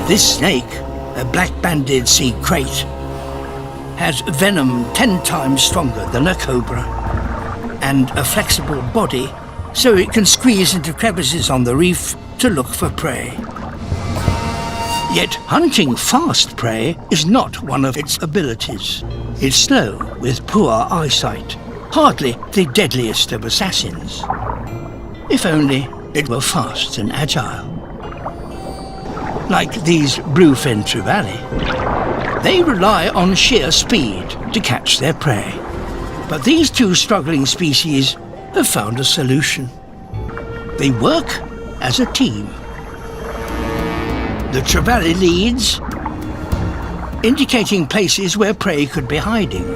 This snake, a black-banded sea crate, has venom 10 times stronger than a cobra and a flexible body so it can squeeze into crevices on the reef to look for prey. Yet hunting fast prey is not one of its abilities. It's slow with poor eyesight, hardly the deadliest of assassins. If only it were fast and agile. Like these bluefin trevally, they rely on sheer speed to catch their prey. But these two struggling species have found a solution. They work as a team. The trevally leads, indicating places where prey could be hiding,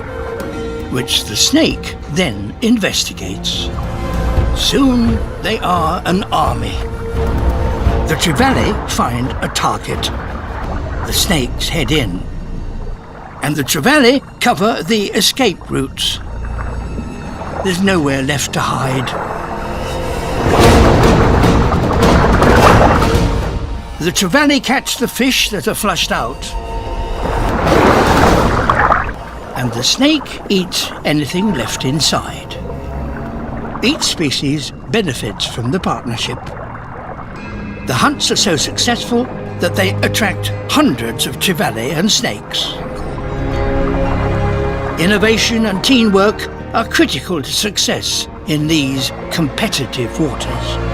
which the snake then investigates. Soon they are an army. The trevally find a target. The snakes head in, and the trevally cover the escape routes. There's nowhere left to hide. The trevally catch the fish that are flushed out, and the snake eats anything left inside. Each species benefits from the partnership. The hunts are so successful that they attract hundreds of trevally and snakes. Innovation and teamwork are critical to success in these competitive waters.